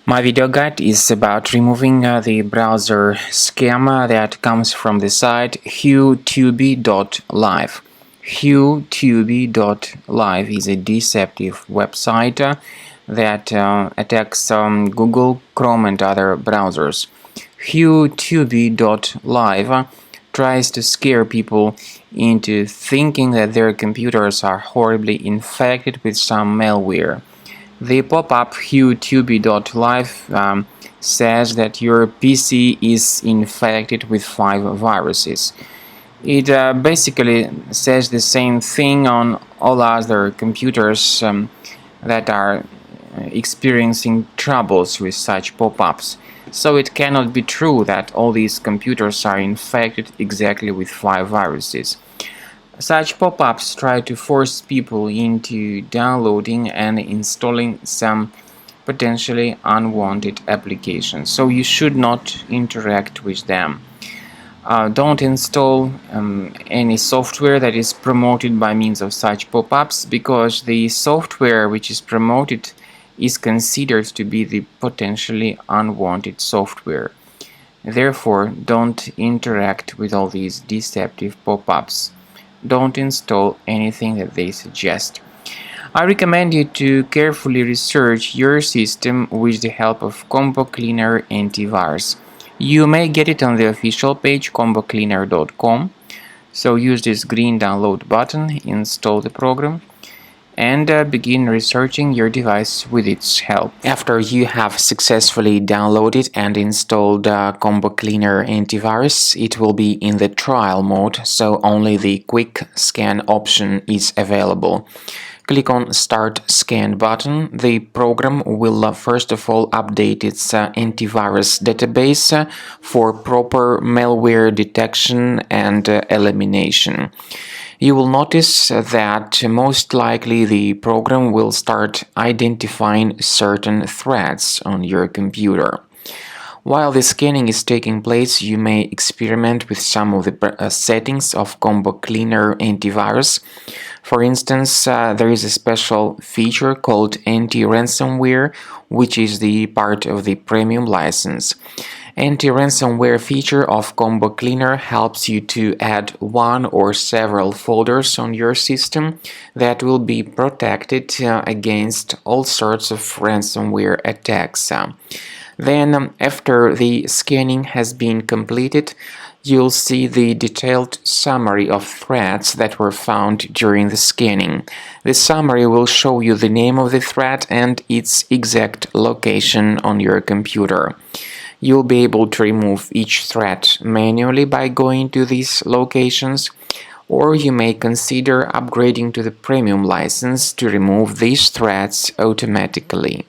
My video guide is about removing the browser scam that comes from the site Hewtubi.live. Hewtubi.live is a deceptive website that attacks Google, Chrome and other browsers. Hewtubi.live tries to scare people into thinking that their computers are horribly infected with some malware. The pop-up Hewtubi.live says that your PC is infected with 5 viruses. It basically says the same thing on all other computers that are experiencing troubles with such pop-ups. So it cannot be true that all these computers are infected exactly with 5 viruses. Such pop-ups try to force people into downloading and installing some potentially unwanted applications, so you should not interact with them. Don't install any software that is promoted by means of such pop-ups, because the software which is promoted is considered to be the potentially unwanted software. Therefore, don't interact with all these deceptive pop-ups. Don't install anything that they suggest. I recommend you to carefully research your system with the help of Combo Cleaner Antivirus. You may get it on the official page combocleaner.com. So use this green download button, install the program, and begin researching your device with its help. After you have successfully downloaded and installed Combo Cleaner Antivirus, it will be in the trial mode, so only the quick scan option is available. Click on Start Scan button. The program will first of all update its antivirus database for proper malware detection and elimination. You will notice that most likely the program will start identifying certain threats on your computer. While the scanning is taking place, you may experiment with some of the settings of Combo Cleaner Antivirus. For instance, there is a special feature called anti-ransomware, which is the part of the premium license. Anti-ransomware feature of Combo Cleaner helps you to add one or several folders on your system that will be protected against all sorts of ransomware attacks. Then, after the scanning has been completed, you'll see the detailed summary of threats that were found during the scanning. The summary will show you the name of the threat and its exact location on your computer. You'll be able to remove each threat manually by going to these locations, or you may consider upgrading to the premium license to remove these threats automatically.